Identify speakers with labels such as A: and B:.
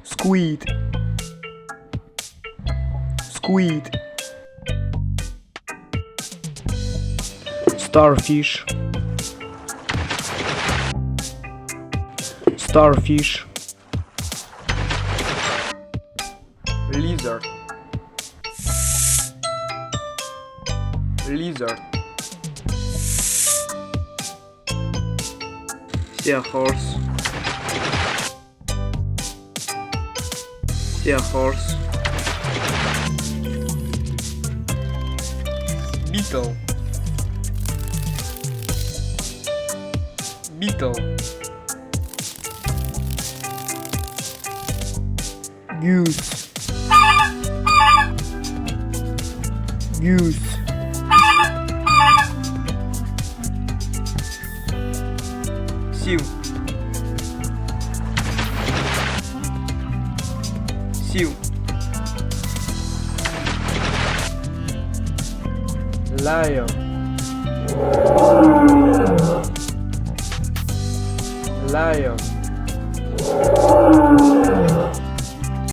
A: Squid. Squid. Starfish. Starfish. Lizard. Lizard. Seahorse. Seahorse. Beetle. Beetle. Goose. Goose. Seal. Seal. Lion. Lion.